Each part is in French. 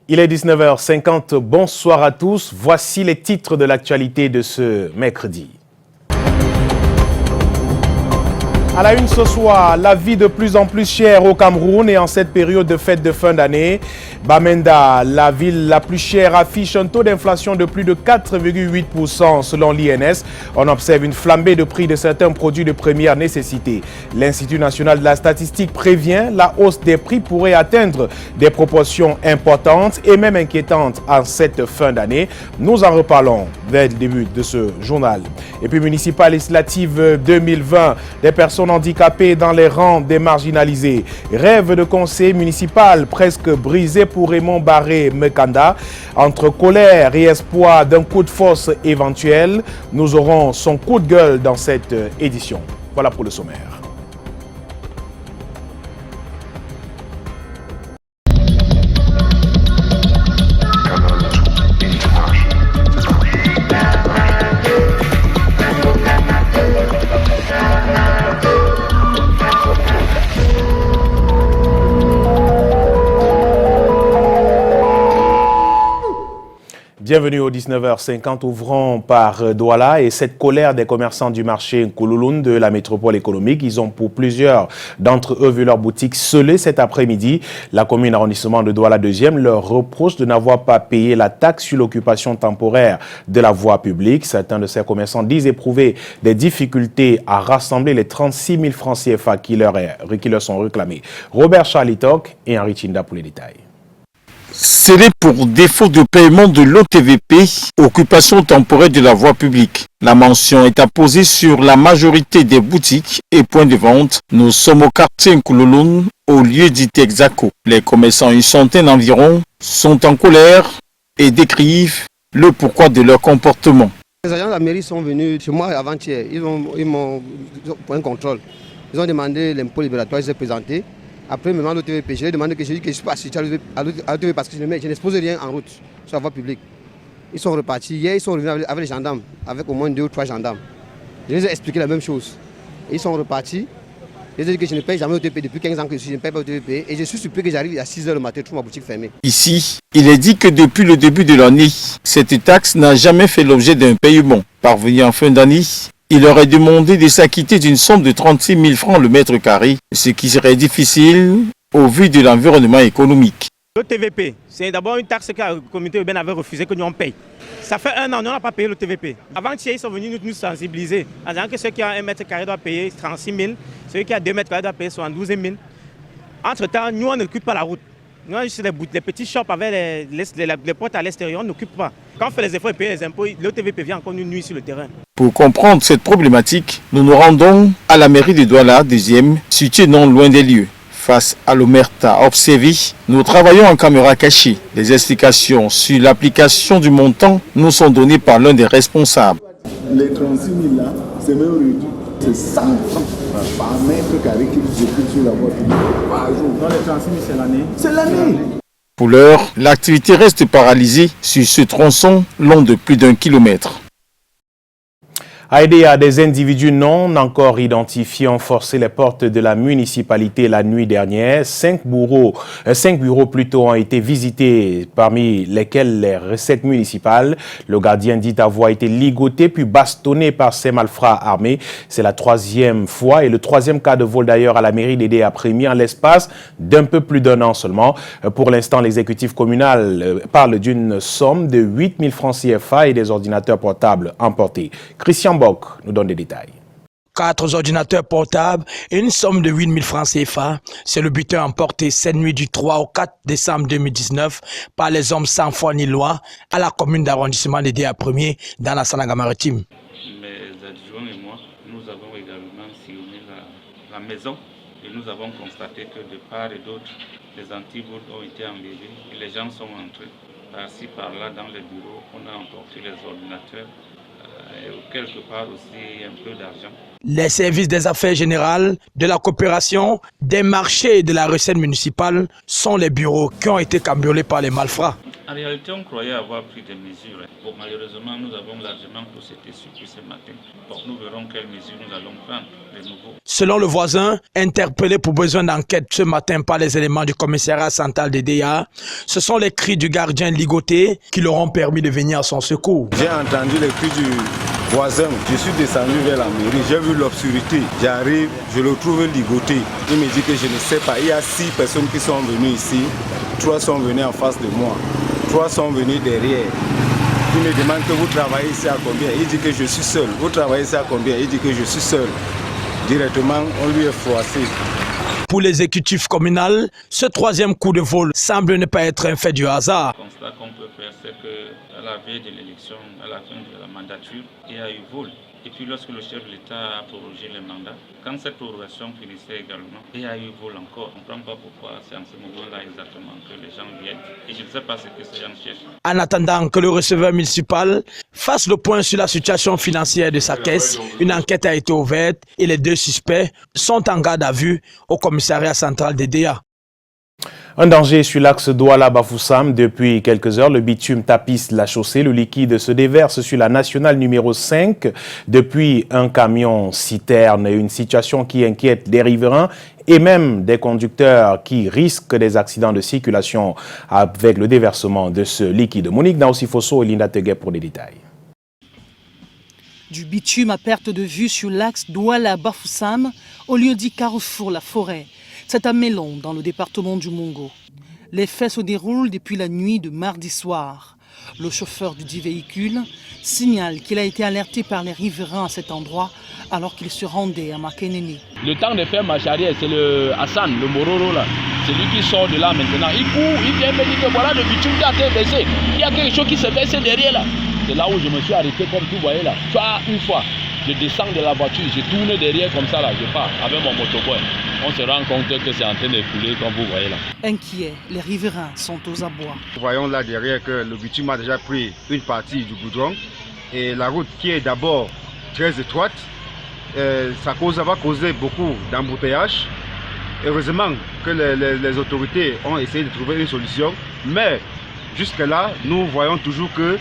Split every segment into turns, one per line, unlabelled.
Il est 19h50, bonsoir à tous. Voici les titres de l'actualité de ce mercredi. À la une ce soir, la vie de plus en plus chère au Cameroun et en cette période de fête de fin d'année. Bamenda, la ville la plus chère, affiche un taux d'inflation de plus de 4,8% selon l'INS. On observe une flambée de prix de certains produits de première nécessité. L'Institut national de la statistique prévient la hausse des prix pourrait atteindre des proportions importantes et même inquiétantes en cette fin d'année. Nous en reparlons dès le début de ce journal. Et puis municipale législative 2020, des personnes handicapées dans les rangs des marginalisés. Rêve de conseil municipal presque brisé pour Raymond Barré Mekanda. Entre colère et espoir d'un coup de force éventuel, nous aurons son coup de gueule dans cette édition. Voilà pour le sommaire. Bienvenue au 19h50, ouvrons par Douala et cette colère des commerçants du marché Nkoulouloun de la métropole économique. Ils ont pour plusieurs d'entre eux vu leur boutique scellée cet après-midi. La commune arrondissement de Douala 2e leur reproche de n'avoir pas payé la taxe sur l'occupation temporaire de la voie publique. Certains de ces commerçants disent éprouver des difficultés à rassembler les 36 000 francs CFA qui leur sont réclamés. Robert Charlitok et Henri Chinda pour les détails.
Scellé pour défaut de paiement de l'OTVP, occupation temporaire de la voie publique. La mention est apposée sur la majorité des boutiques et points de vente. Nous sommes au quartier Nkoulouloun, au lieu dit Texaco. Les commerçants, une centaine environ, sont en colère et décrivent le pourquoi de leur comportement.
Les agents de la mairie sont venus chez moi avant-hier. Ils m'ont pour un contrôle. Ils ont demandé l'impôt libératoire, ils s'est présenté. Après, me demande l'OTVP, je lui ai demandé que je ne suis pas assisté à l'OTVP parce que je n'expose rien en route sur la voie publique. Ils sont repartis. Hier, ils sont revenus avec les gendarmes, avec au moins 2 ou 3 gendarmes. Je les ai expliqué la même chose. Ils sont repartis. Je les ai dit que je ne paye jamais l'OTVP depuis 15 ans que je ne paye pas l'OTVP. Et je suis surpris que j'arrive à 6 h le matin, je trouve ma boutique fermée.
Ici, il est dit que depuis le début de l'année, cette taxe n'a jamais fait l'objet d'un paiement. Parvenu en fin d'année, il aurait demandé de s'acquitter d'une somme de 36 000 francs le mètre carré, ce qui serait difficile au vu de l'environnement économique.
L'OTVP, c'est d'abord une taxe que la communauté urbaine avait refusé que nous on paye. Ça fait 1 an, nous n'avons pas payé l'OTVP. Avant-hier, ils sont venus nous sensibiliser en disant que ceux qui ont 1 mètre carré doivent payer 36 000, ceux qui ont 2 mètres carrés doivent payer 72 000. Entre-temps, nous, on n'occupe pas la route. Nous, juste les petits shops avec les portes à l'extérieur, on n'occupe pas. Quand on fait les efforts et paye les impôts, l'OTVP vient encore nous nuire sur le terrain.
Pour comprendre cette problématique, nous nous rendons à la mairie de Douala 2e, située non loin des lieux. Face à l'omerta observée, nous travaillons en caméra cachée. Les explications sur l'application du montant nous sont données par l'un des responsables.
Les 36 000 là, c'est même réduit. C'est 100 francs par mètre carré qu'ils occupent sur la voie publique par jour.
Dans les 36 000, c'est l'année.
C'est l'année.
Pour l'heure, l'activité reste paralysée sur ce tronçon long de plus d'1 kilomètre.
Aider à des individus non encore identifiés ont forcé les portes de la municipalité la nuit dernière. 5 bureaux ont été visités, parmi lesquels les recettes municipales. Le gardien dit avoir été ligoté puis bastonné par ces malfrats armés. C'est la 3e fois et le 3e cas de vol d'ailleurs à la mairie d'Aidé après mis en l'espace d'un peu plus d'1 an seulement. Pour l'instant, l'exécutif communal parle d'une somme de 8 000 francs CFA et des ordinateurs portables emportés. Christian Bock nous donne des détails.
4 ordinateurs portables et une somme de 8 000 francs CFA. C'est le butin emporté cette nuit du 3 au 4 décembre 2019 par les hommes sans foi ni loi à la commune d'arrondissement d'Aidé à Premier dans la Sanaga-Maritime.
Mes adjoints et moi, nous avons également sillonné la maison et nous avons constaté que de part et d'autre, les antibourdes ont été enlevés et les gens sont entrés. Par-ci, par-là, dans les bureaux, on a emporté les ordinateurs. Et quelque part aussi un peu d'argent.
Les services des affaires générales, de la coopération, des marchés et de la recette municipale sont les bureaux qui ont été cambriolés par les malfrats.
En réalité, on croyait avoir pris des mesures. Bon, malheureusement, nous avons largement tous été surpris ce matin. Donc nous verrons quelles mesures nous allons prendre de nouveau.
Selon le voisin, interpellé pour besoin d'enquête ce matin par les éléments du commissariat central des DEA, ce sont les cris du gardien ligoté qui leur ont permis de venir à son secours.
J'ai entendu les cris du voisin. Je suis descendu vers la mairie, j'ai vu l'obscurité. J'arrive, je le trouve ligoté. Il me dit que je ne sais pas. Il y a 6 personnes qui sont venues ici. 3 sont venues en face de moi. 3 sont venus derrière. Il me demande que vous travaillez ici à combien. Il dit que je suis seul. Vous travaillez ici à combien. Il dit que je suis seul. Directement, on lui est froissé.
Pour l'exécutif communal, ce troisième coup de vol semble ne pas être un fait du hasard.
Le constat qu'on peut faire, c'est qu'à la veille de l'élection, à la fin de la mandature, il y a eu vol. Et puis lorsque le chef de l'État a prorogé le mandat, quand cette prorogation finissait également, il y a eu vol encore. On ne comprend pas pourquoi c'est en ce moment-là exactement que les gens viennent. Et je ne sais pas ce que ces gens cherchent.
En attendant que le receveur municipal fasse le point sur la situation financière de sa caisse, une enquête a été ouverte et les 2 suspects sont en garde à vue au commissariat central des DEA.
Un danger sur l'axe Douala-Bafoussam. Depuis quelques heures, le bitume tapisse la chaussée. Le liquide se déverse sur la nationale numéro 5 depuis un camion citerne. Une situation qui inquiète les riverains et même des conducteurs qui risquent des accidents de circulation avec le déversement de ce liquide. Monique Naosi-Fosso et Linda Teguet pour les détails.
Du bitume à perte de vue sur l'axe Douala-Bafoussam au lieu dit Carrefour La Forêt. C'est à Mélon, dans le département du Mongo. Les faits se déroulent depuis la nuit de mardi soir. Le chauffeur du dit véhicule signale qu'il a été alerté par les riverains à cet endroit alors qu'il se rendait à Makeneni.
Le temps de faire marche arrière, c'est le Hassan, le Mororo là. C'est lui qui sort de là maintenant. Il court, il vient me dire que voilà le bitume qui a été baissé. Il y a quelque chose qui se baisse derrière là. C'est là où je me suis arrêté comme tout, vous voyez là. Tu vois, une fois, je descends de la voiture, je tourne derrière comme ça là, je pars avec mon motoboy. On se rend compte que c'est en train de couler comme vous voyez là.
Inquiets, les riverains sont aux abois.
Nous voyons là derrière que le bitume a déjà pris une partie du goudron et la route qui est d'abord très étroite, ça va causer beaucoup d'embouteillages. Heureusement que les autorités ont essayé de trouver une solution, mais jusque-là, nous voyons toujours que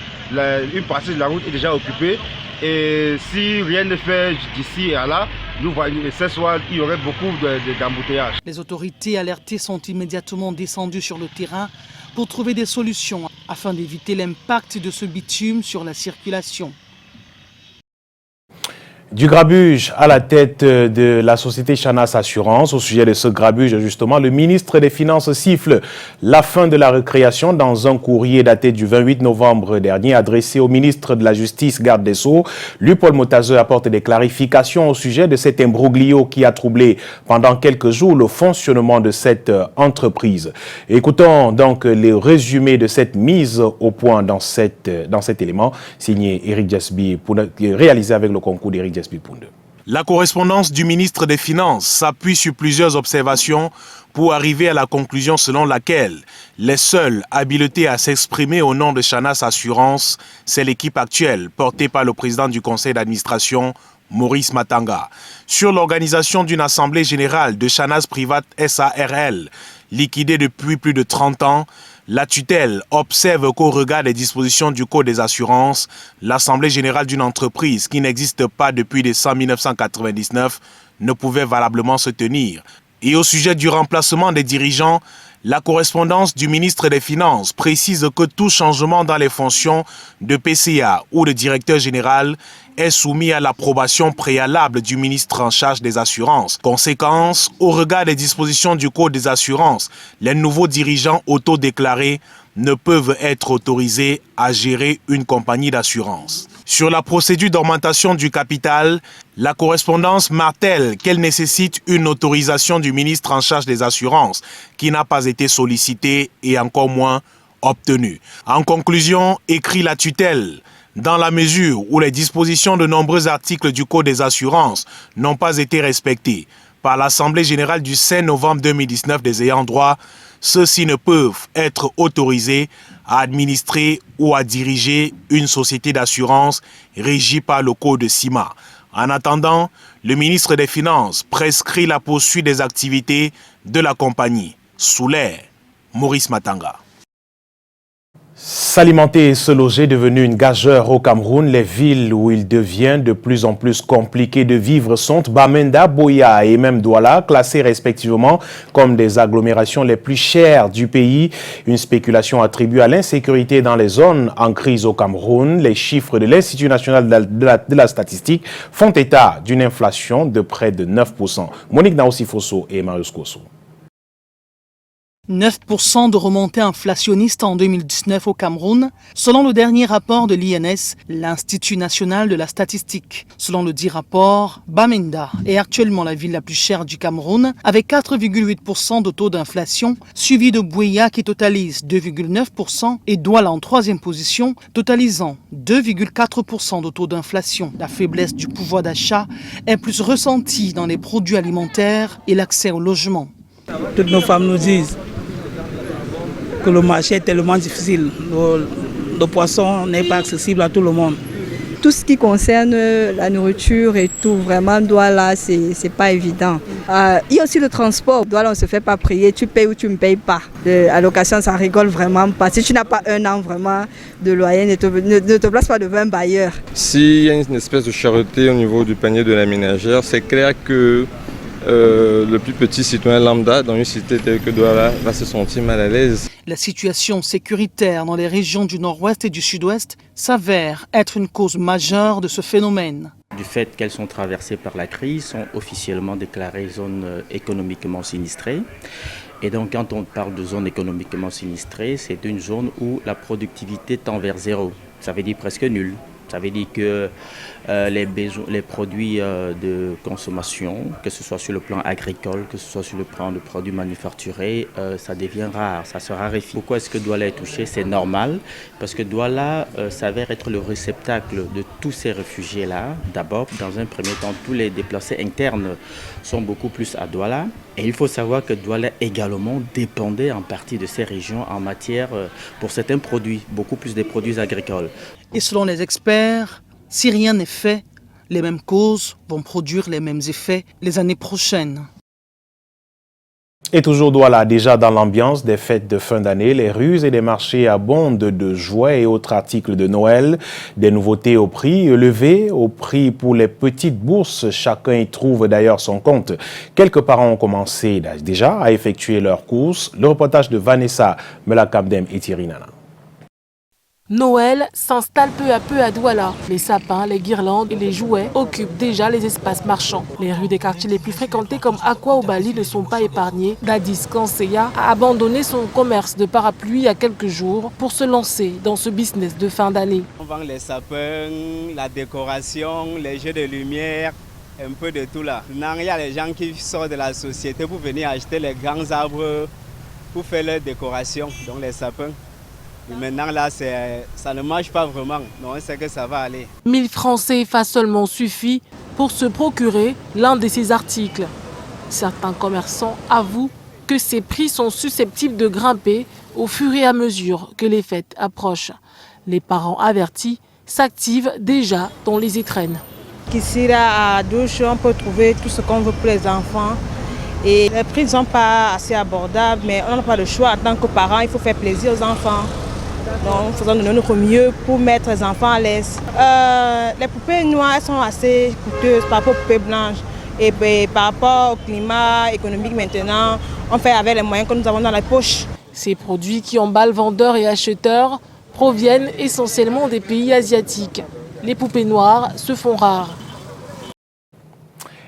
une partie de la route est déjà occupée. Et si rien n'est fait d'ici à là, nous voyons ce soir, il y aurait beaucoup d'embouteillages.
Les autorités alertées sont immédiatement descendues sur le terrain pour trouver des solutions afin d'éviter l'impact de ce bitume sur la circulation.
Du grabuge à la tête de la société Chanas Assurance. Au sujet de ce grabuge, justement, le ministre des Finances siffle la fin de la récréation dans un courrier daté du 28 novembre dernier adressé au ministre de la Justice, garde des Sceaux. Lui-Paul Motazeux apporte des clarifications au sujet de cet imbroglio qui a troublé pendant quelques jours le fonctionnement de cette entreprise. Écoutons donc les résumés de cette mise au point dans cet élément signé Eric Jasby, réalisé avec le concours d'Eric Jasby. La correspondance du ministre des Finances s'appuie sur plusieurs observations pour arriver à la conclusion selon laquelle les seuls habilités à s'exprimer au nom de Chanas Assurance, c'est l'équipe actuelle portée par le président du conseil d'administration, Maurice Matanga. Sur l'organisation d'une assemblée générale de Chanas Private SARL, liquidée depuis plus de 30 ans, la tutelle observe qu'au regard des dispositions du Code des assurances, l'Assemblée générale d'une entreprise qui n'existe pas depuis décembre 1999 ne pouvait valablement se tenir. Et au sujet du remplacement des dirigeants, la correspondance du ministre des Finances précise que tout changement dans les fonctions de PCA ou de directeur général est soumis à l'approbation préalable du ministre en charge des assurances. Conséquence, au regard des dispositions du Code des assurances, les nouveaux dirigeants autodéclarés ne peuvent être autorisés à gérer une compagnie d'assurance. Sur la procédure d'augmentation du capital, la correspondance martèle qu'elle nécessite une autorisation du ministre en charge des assurances qui n'a pas été sollicitée et encore moins obtenue. En conclusion, écrit la tutelle, dans la mesure où les dispositions de nombreux articles du Code des assurances n'ont pas été respectées par l'Assemblée générale du 5 novembre 2019 des ayants droit, ceux-ci ne peuvent être autorisés à administrer ou à diriger une société d'assurance régie par le Code de CIMA. En attendant, le ministre des Finances prescrit la poursuite des activités de la compagnie. Sous l'air, Maurice Matanga. S'alimenter et se loger est devenu une gageure au Cameroun. Les villes où il devient de plus en plus compliqué de vivre sont Bamenda, Buea et même Douala, classées respectivement comme des agglomérations les plus chères du pays. Une spéculation attribuée à l'insécurité dans les zones en crise au Cameroun. Les chiffres de l'Institut national de la statistique font état d'une inflation de près de 9%. Monique Naosi-Fosso et Marius Kosso.
9% de remontée inflationniste en 2019 au Cameroun, selon le dernier rapport de l'INS, l'Institut national de la statistique. Selon le dit rapport, Bamenda est actuellement la ville la plus chère du Cameroun, avec 4,8% de taux d'inflation, suivi de Buea qui totalise 2,9% et Douala en troisième position, totalisant 2,4% de taux d'inflation. La faiblesse du pouvoir d'achat est plus ressentie dans les produits alimentaires et l'accès au logement.
Toutes nos femmes nous disent que le marché est tellement difficile. Le poisson n'est pas accessible à tout le monde.
Tout ce qui concerne la nourriture et tout, vraiment, Douala, c'est pas évident. Il y a aussi le transport. Douala, on ne se fait pas prier. Tu payes ou tu ne payes pas. La location, ça rigole vraiment pas. Si tu n'as pas un an vraiment de loyer, ne te place pas devant un bailleur.
S'il y a une espèce de charité au niveau du panier de la ménagère, c'est clair que le plus petit citoyen lambda dans une cité telle que Douala va se sentir mal à l'aise.
La situation sécuritaire dans les régions du nord-ouest et du sud-ouest s'avère être une cause majeure de ce phénomène.
Du fait qu'elles sont traversées par la crise, sont officiellement déclarées zones économiquement sinistrées. Et donc quand on parle de zone économiquement sinistrée, c'est une zone où la productivité tend vers zéro. Ça veut dire presque nul. Ça veut dire que les produits de consommation, que ce soit sur le plan agricole, que ce soit sur le plan de produits manufacturés, ça devient rare, ça se raréfie. Pourquoi est-ce que Douala est touché? C'est normal, parce que Douala s'avère être le réceptacle de tous ces réfugiés-là. D'abord, dans un premier temps, tous les déplacés internes sont beaucoup plus à Douala. Et il faut savoir que Douala également dépendait en partie de ces régions en matière, pour certains produits, beaucoup plus des produits agricoles.
Et selon les experts, si rien n'est fait, les mêmes causes vont produire les mêmes effets les années prochaines.
Et toujours Douala, déjà dans l'ambiance des fêtes de fin d'année, les rues et les marchés abondent de jouets et autres articles de Noël. Des nouveautés au prix élevé, au prix pour les petites bourses. Chacun y trouve d'ailleurs son compte. Quelques parents ont commencé déjà à effectuer leurs courses. Le reportage de Vanessa Melakamdem et Thierry Nana.
Noël s'installe peu à peu à Douala. Les sapins, les guirlandes et les jouets occupent déjà les espaces marchands. Les rues des quartiers les plus fréquentés comme Akwa ou Bali ne sont pas épargnées. Dadis Kanseya a abandonné son commerce de parapluies il y a quelques jours pour se lancer dans ce business de fin d'année.
On vend les sapins, la décoration, les jeux de lumière, un peu de tout là. Maintenant, il y a les gens qui sortent de la société pour venir acheter les grands arbres pour faire leur décoration, donc les sapins. Et maintenant là, ça ne marche pas vraiment, mais on sait que ça va aller.
1000 francs CFA seulement suffit pour se procurer l'un de ces articles. Certains commerçants avouent que ces prix sont susceptibles de grimper au fur et à mesure que les fêtes approchent. Les parents avertis s'activent déjà dans les étrennes.
Ici là, à Douche, on peut trouver tout ce qu'on veut pour les enfants. Et les prix ne sont pas assez abordables, mais on n'a pas le choix. En tant que parents, il faut faire plaisir aux enfants. Donc, faisons de notre mieux pour mettre les enfants à l'aise. Les poupées noires, elles sont assez coûteuses par rapport aux poupées blanches. Et puis, par rapport au climat économique maintenant, on fait avec les moyens que nous avons dans la poche.
Ces produits qui emballent vendeurs et acheteurs proviennent essentiellement des pays asiatiques. Les poupées noires se font rares.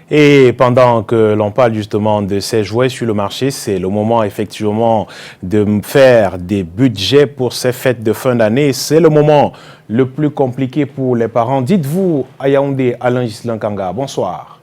Et pendant que l'on parle justement de ces jouets sur le marché, c'est le moment effectivement de faire des budgets pour ces fêtes de fin d'année. C'est le moment le plus compliqué pour les parents. Dites-vous à Yaoundé, Alain Ghislain Kanga, bonsoir.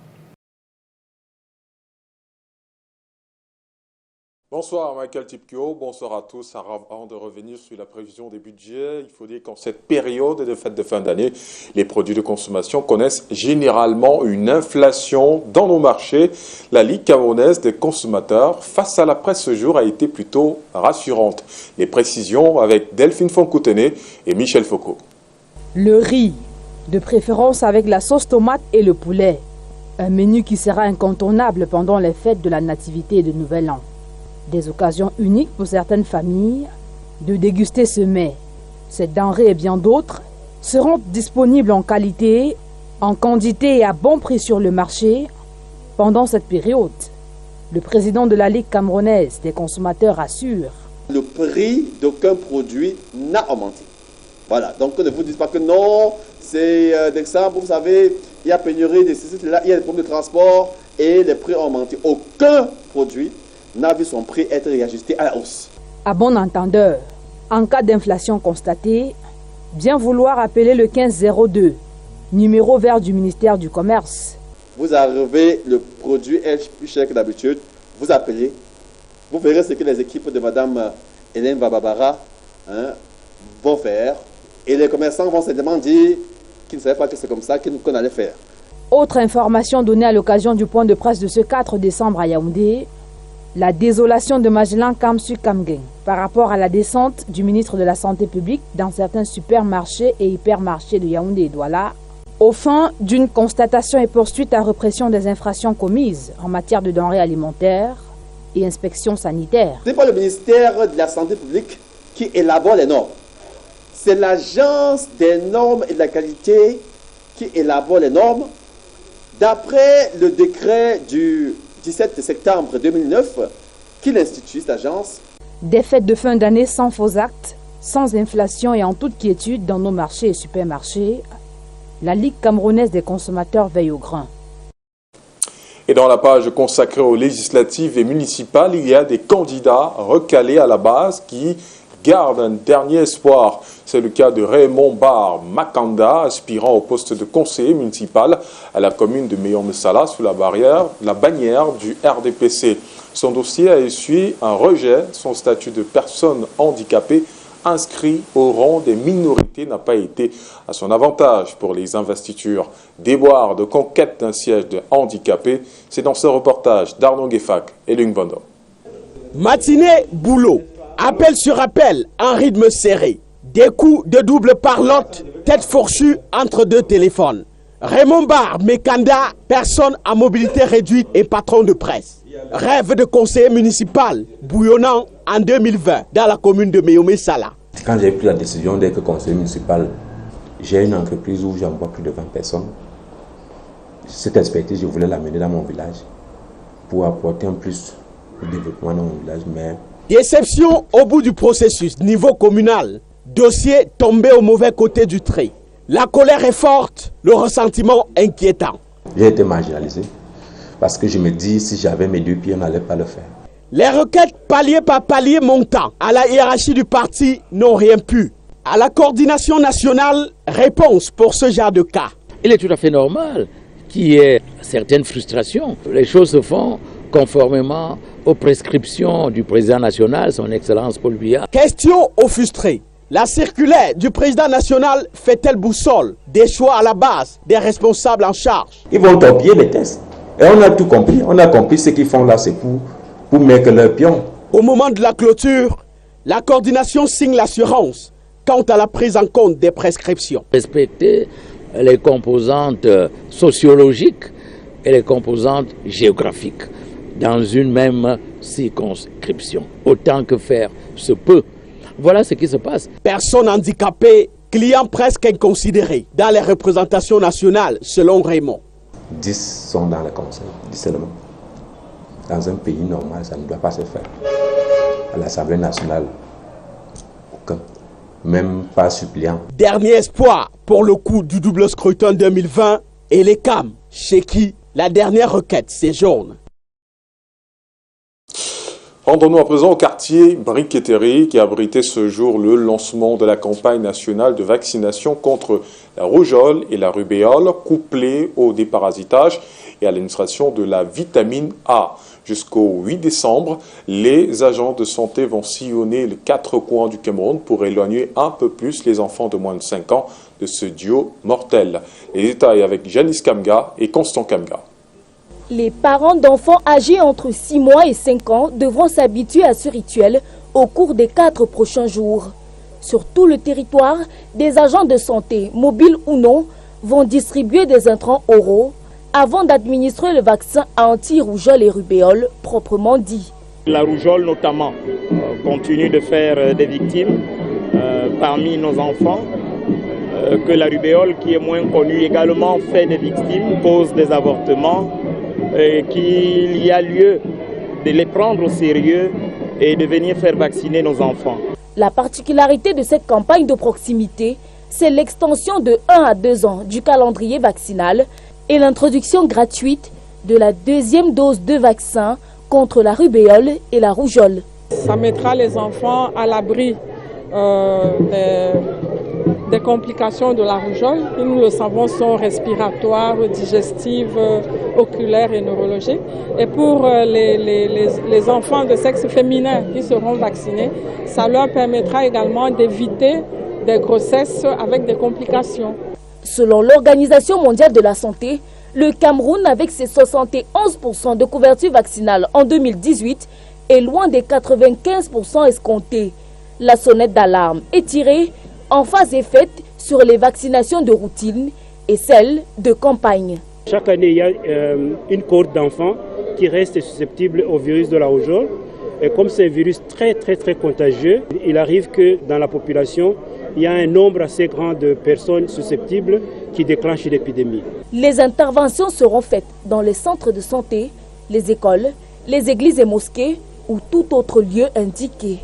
Bonsoir Michael Tipkio, bonsoir à tous. Avant de revenir sur la prévision des budgets, il faut dire qu'en cette période de fête de fin d'année, les produits de consommation connaissent généralement une inflation dans nos marchés. La Ligue camerounaise des consommateurs face à la presse ce jour a été plutôt rassurante. Les précisions avec Delphine Fonkoutené et Michel Foucault.
Le riz, de préférence avec la sauce tomate et le poulet. Un menu qui sera incontournable pendant les fêtes de la Nativité et de Nouvel An. Des occasions uniques pour certaines familles de déguster ce mets Ces denrées et bien d'autres seront disponibles en qualité, en quantité et à bon prix sur le marché pendant cette période. Le président de la Ligue camerounaise des consommateurs assure.
Le prix d'aucun produit n'a augmenté. Voilà, donc ne vous dites pas que non, c'est d'exemple, vous savez, il y a pénurie de ceci, là, il y a des problèmes de transport et les prix ont augmenté. Aucun produit n'a vu son prix être réajusté à la hausse.
À bon entendeur, en cas d'inflation constatée, bien vouloir appeler le 1502, numéro vert du ministère du Commerce.
Vous arrivez, le produit est plus cher que d'habitude, vous appelez, vous verrez ce que les équipes de Mme Hélène Bababara vont faire. Et les commerçants vont simplement dire qu'ils ne savaient pas que c'est comme ça qu'on allait faire.
Autre information donnée à l'occasion du point de presse de ce 4 décembre à Yaoundé, la désolation de Magellan Kamsu Kamgen par rapport à la descente du ministre de la Santé publique dans certains supermarchés et hypermarchés de Yaoundé et Douala, au fin d'une constatation et poursuite à répression des infractions commises en matière de denrées alimentaires et inspection sanitaire.
Ce n'est pas le ministère de la Santé publique qui élabore les normes. C'est l'Agence des normes et de la qualité qui élabore les normes. D'après le décret du 17 septembre 2009, qui institue cette agence.
Des fêtes de fin d'année sans faux actes, sans inflation et en toute quiétude dans nos marchés et supermarchés, la Ligue camerounaise des consommateurs veille au grain.
Et dans la page consacrée aux législatives et municipales, il y a des candidats recalés à la base qui gardent un dernier espoir. C'est le cas de Raymond Bar Makanda, aspirant au poste de conseiller municipal à la commune de Meyomessala sous la bannière du RDPC. Son dossier a essuyé un rejet. Son statut de personne handicapée inscrit au rang des minorités n'a pas été à son avantage pour les investitures. Déboire de conquête d'un siège de handicapé, c'est dans ce reportage d'Arnaud Guefak et Lung Bondo.
Matinée, boulot. Appel sur appel, en rythme serré. Des coups de double parlotte, tête fourchue entre deux téléphones. Raymond Bar Mekanda, personne à mobilité réduite et patron de presse. Rêve de conseiller municipal, bouillonnant en 2020 dans la commune de Meyomessala.
Quand j'ai pris la décision d'être conseiller municipal, j'ai une entreprise où j'emploie plus de 20 personnes. Cette expertise, je voulais l'amener dans mon village pour apporter un plus de développement dans mon village. Mais
déception au bout du processus, niveau communal. Dossier tombé au mauvais côté du trait. La colère est forte, le ressentiment inquiétant.
J'ai été marginalisé parce que je me dis, si j'avais mes deux pieds, on n'allait pas le faire.
Les requêtes palier par palier montant à la hiérarchie du parti n'ont rien pu. À la coordination nationale, réponse pour ce genre de cas.
Il est tout à fait normal qu'il y ait certaines frustrations. Les choses se font conformément aux prescriptions du président national, son Excellence Paul Biya.
Question aux frustrés. La circulaire du président national fait-elle boussole des choix à la base des responsables en charge?
Ils vont torpiller les tests. Et on a tout compris. On a compris ce qu'ils font là, c'est pour mettre leur pion.
Au moment de la clôture, la coordination signe l'assurance quant à la prise en compte des prescriptions.
Respecter les composantes sociologiques et les composantes géographiques dans une même circonscription, autant que faire se peut. Voilà ce qui se passe.
Personnes handicapées, clients presque inconsidérés dans les représentations nationales, selon Raymond.
10 sont dans le conseil, 10 seulement. Dans un pays normal, ça ne doit pas se faire. À l'Assemblée nationale, aucun. Même pas suppléant.
Dernier espoir pour le coup du double scrutin 2020 et les CAM, chez qui la dernière requête séjourne.
Rendons-nous à présent au quartier Briqueterie qui a abrité ce jour le lancement de la campagne nationale de vaccination contre la rougeole et la rubéole, couplée au déparasitage et à l'administration de la vitamine A. Jusqu'au 8 décembre, les agents de santé vont sillonner les 4 coins du Cameroun pour éloigner un peu plus les enfants de moins de 5 ans de ce duo mortel. Les détails avec Janice Kamga et Constant Kamga.
Les parents d'enfants âgés entre 6 mois et 5 ans devront s'habituer à ce rituel au cours des 4 prochains jours. Sur tout le territoire, des agents de santé, mobiles ou non, vont distribuer des intrants oraux avant d'administrer le vaccin anti-rougeole et rubéole proprement dit.
La rougeole notamment continue de faire des victimes
parmi nos enfants, que la rubéole, qui est moins connue, également fait des victimes, cause des avortements, qu'il y a lieu de les prendre au sérieux et de venir faire vacciner nos enfants.
La particularité de cette campagne de proximité, c'est l'extension de 1 à 2 ans du calendrier vaccinal et l'introduction gratuite de la 2e dose de vaccin contre la rubéole et la rougeole.
Ça mettra les enfants à l'abri des complications de la rougeole, qui, nous le savons, sont respiratoires, digestives, oculaires et neurologiques. Et pour les enfants de sexe féminin qui seront vaccinés, ça leur permettra également d'éviter des grossesses avec des complications.
Selon l'Organisation mondiale de la santé, le Cameroun, avec ses 71% de couverture vaccinale en 2018, est loin des 95% escomptés. La sonnette d'alarme est tirée en phase et faite sur les vaccinations de routine et celles de campagne.
Chaque année, il y a une cohorte d'enfants qui restent susceptibles au virus de la rougeole. Et comme c'est un virus très contagieux, il arrive que dans la population, il y a un nombre assez grand de personnes susceptibles qui déclenchent l'épidémie.
Les interventions seront faites dans les centres de santé, les écoles, les églises et mosquées ou tout autre lieu indiqué.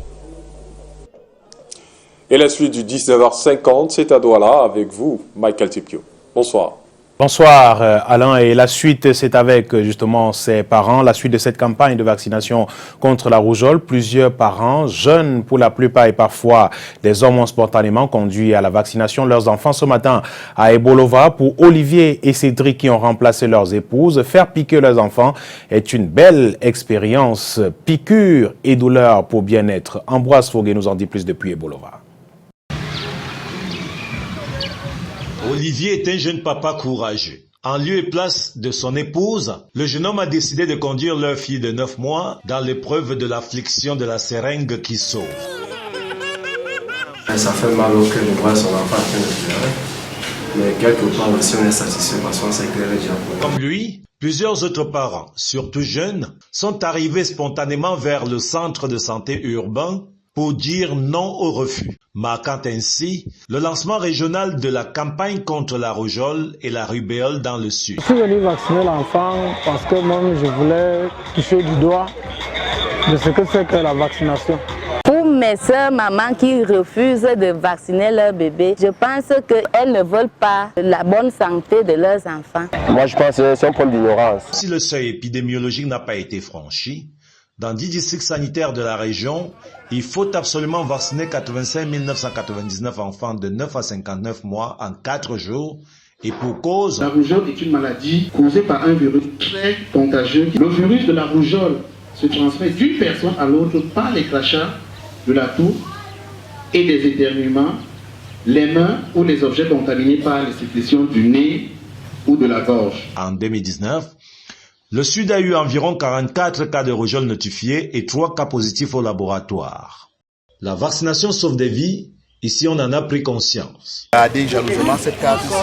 Et la suite du 19h50, c'est à Douala avec vous, Michael Tipkio. Bonsoir.
Bonsoir Alain, et la suite c'est avec justement ses parents, la suite de cette campagne de vaccination contre la rougeole. Plusieurs parents, jeunes pour la plupart et parfois des hommes ont spontanément conduit à la vaccination leurs enfants ce matin à Ebolova. Pour Olivier et Cédric qui ont remplacé leurs épouses, faire piquer leurs enfants est une belle expérience. Piqûre et douleur pour bien-être. Ambroise Foguet nous en dit plus depuis Ebolova.
Olivier est un jeune papa courageux. En lieu et place de son épouse, le jeune homme a décidé de conduire leur fille de 9 mois dans l'épreuve de l'affliction de la seringue qui sauve.
Ça fait mal au cœur de voir son enfant en train de pleurer, mais quelque part aussi on est satisfait parce qu'on s'est éclairé déjà pour lui.
Comme lui, plusieurs autres parents, surtout jeunes, sont arrivés spontanément vers le centre de santé urbain pour dire non au refus, marquant ainsi le lancement régional de la campagne contre la rougeole et la rubéole dans le sud.
Je suis venu vacciner l'enfant parce que moi je voulais toucher du doigt de ce que c'est que la vaccination.
Pour mes soeurs, mamans qui refusent de vacciner leur bébé, je pense qu'elles ne veulent pas la bonne santé de leurs enfants.
Moi je pense que c'est un problème d'ignorance.
Si le seuil épidémiologique n'a pas été franchi, dans 10 districts sanitaires de la région, il faut absolument vacciner 85 999 enfants de 9 à 59 mois en 4 jours. Et pour cause...
La rougeole est une maladie causée par un virus très contagieux. Le virus de la rougeole se transmet d'une personne à l'autre par les crachats, de la toux et des éternuements, les mains ou les objets contaminés par les sécrétions du nez ou de la gorge.
En 2019, le Sud a eu environ 44 cas de rougeole notifiés et 3 cas positifs au laboratoire. La vaccination sauve des vies. Ici, on en a pris conscience.
Regardez jalousement cette carte ici.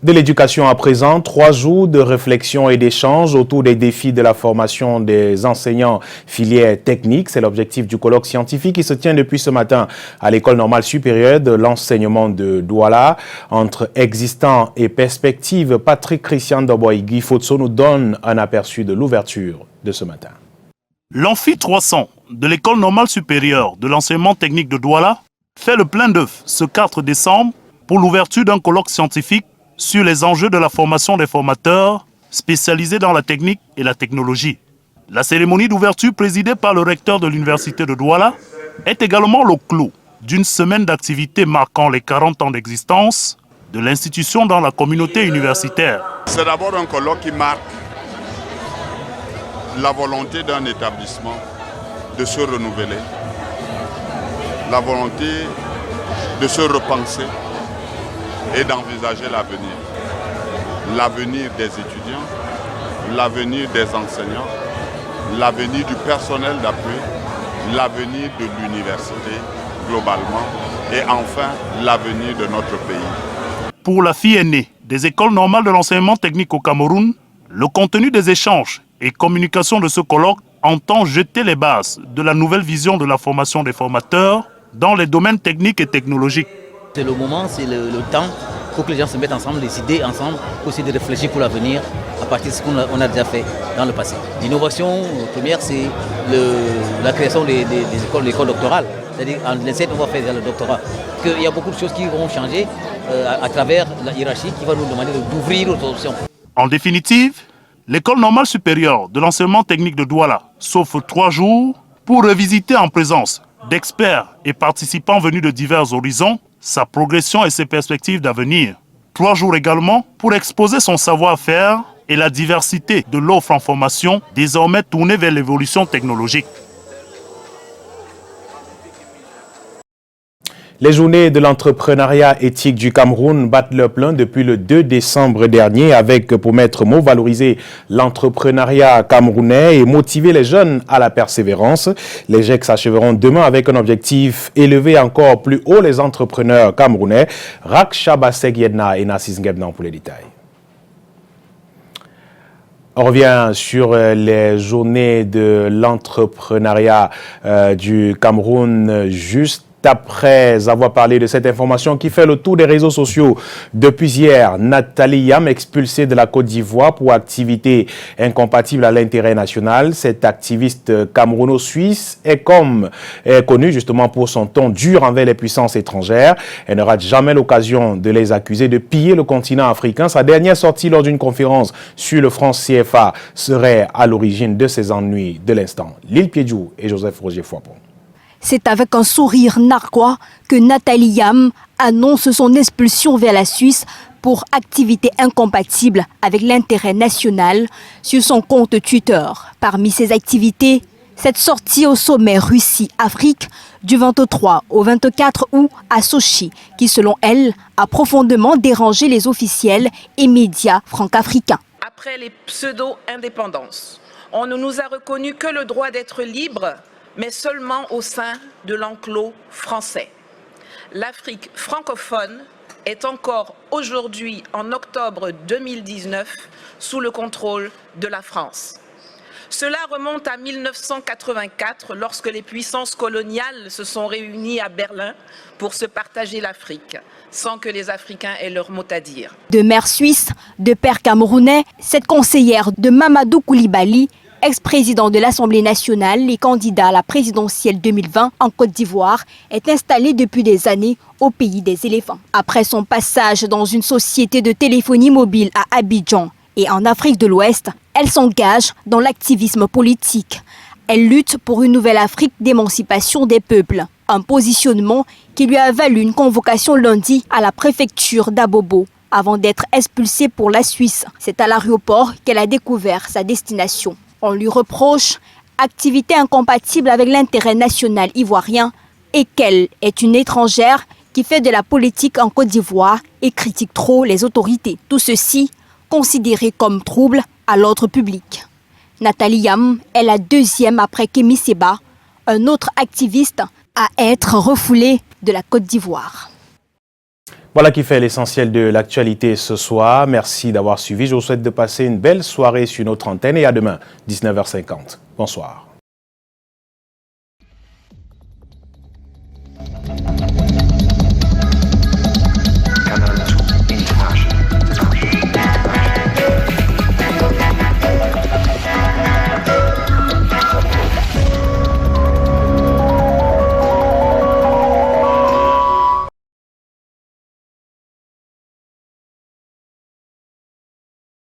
De l'éducation à présent, 3 jours de réflexion et d'échange autour des défis de la formation des enseignants filières techniques. C'est l'objectif du colloque scientifique qui se tient depuis ce matin à l'École normale supérieure de l'enseignement de Douala. Entre existants et perspectives, Patrick Christian Doboy-Guy Fotso nous donne un aperçu de l'ouverture de ce matin.
L'amphi 300 de l'École normale supérieure de l'enseignement technique de Douala fait le plein d'œuf ce 4 décembre pour l'ouverture d'un colloque scientifique sur les enjeux de la formation des formateurs spécialisés dans la technique et la technologie. La cérémonie d'ouverture présidée par le recteur de l'université de Douala est également le clou d'une semaine d'activités marquant les 40 ans d'existence de l'institution dans la communauté universitaire.
C'est d'abord un colloque qui marque la volonté d'un établissement de se renouveler, la volonté de se repenser et d'envisager l'avenir. L'avenir des étudiants, l'avenir des enseignants, l'avenir du personnel d'appui, l'avenir de l'université globalement et enfin l'avenir de notre pays.
Pour la fille aînée des écoles normales de l'enseignement technique au Cameroun, le contenu des échanges et communications de ce colloque entend jeter les bases de la nouvelle vision de la formation des formateurs dans les domaines techniques et technologiques.
C'est le moment, c'est le temps pour que les gens se mettent ensemble, les idées ensemble, aussi de réfléchir pour l'avenir à partir de ce qu'on a déjà fait dans le passé. L'innovation première, c'est la création des écoles doctorales. C'est-à-dire en l'INSET, on va faire le doctorat. Il y a beaucoup de choses qui vont changer à travers la hiérarchie qui va nous demander d'ouvrir aux options.
En définitive, l'école normale supérieure de l'enseignement technique de Douala s'offre 3 jours pour revisiter en présence d'experts et participants venus de divers horizons sa progression et ses perspectives d'avenir. 3 jours également pour exposer son savoir-faire et la diversité de l'offre en formation désormais tournée vers l'évolution technologique.
Les journées de l'entrepreneuriat éthique du Cameroun battent leur plein depuis le 2 décembre dernier avec pour maître mot valoriser l'entrepreneuriat camerounais et motiver les jeunes à la persévérance. Les GIEC s'achèveront demain avec un objectif élevé encore plus haut les entrepreneurs camerounais. Rak Chabasek Yedna et Nassis Ngebnan pour les détails. On revient sur les journées de l'entrepreneuriat du Cameroun juste après avoir parlé de cette information qui fait le tour des réseaux sociaux depuis hier. Nathalie Yam, expulsée de la Côte d'Ivoire pour activité incompatible à l'intérêt national. Cette activiste camerouno-suisse est connue justement pour son ton dur envers les puissances étrangères. Elle ne rate jamais l'occasion de les accuser de piller le continent africain. Sa dernière sortie lors d'une conférence sur le franc CFA serait à l'origine de ses ennuis de l'instant. Lille Piedjou et Joseph Roger Foipon.
C'est avec un sourire narquois que Nathalie Yam annonce son expulsion vers la Suisse pour activité incompatible avec l'intérêt national sur son compte Twitter. Parmi ses activités, cette sortie au sommet Russie-Afrique du 23 au 24 août à Sochi, qui selon elle a profondément dérangé les officiels et médias franco-africains.
Après les pseudo-indépendances, on ne nous a reconnu que le droit d'être libre, mais seulement au sein de l'enclos français. L'Afrique francophone est encore aujourd'hui, en octobre 2019, sous le contrôle de la France. Cela remonte à 1984, lorsque les puissances coloniales se sont réunies à Berlin pour se partager l'Afrique, sans que les Africains aient leur mot à dire.
De mère suisse, de père camerounais, cette conseillère de Mamadou Koulibaly, ex-président de l'Assemblée nationale et candidat à la présidentielle 2020 en Côte d'Ivoire, est installé depuis des années au pays des éléphants. Après son passage dans une société de téléphonie mobile à Abidjan et en Afrique de l'Ouest, elle s'engage dans l'activisme politique. Elle lutte pour une nouvelle Afrique d'émancipation des peuples. Un positionnement qui lui a valu une convocation lundi à la préfecture d'Abobo avant d'être expulsée pour la Suisse. C'est à l'aéroport qu'elle a découvert sa destination. On lui reproche activité incompatible avec l'intérêt national ivoirien et qu'elle est une étrangère qui fait de la politique en Côte d'Ivoire et critique trop les autorités. Tout ceci considéré comme trouble à l'ordre public. Nathalie Yam est la deuxième après Kémy Séba, un autre activiste à être refoulé de la Côte d'Ivoire.
Voilà qui fait l'essentiel de l'actualité ce soir. Merci d'avoir suivi. Je vous souhaite de passer une belle soirée sur notre antenne et à demain, 19h50. Bonsoir.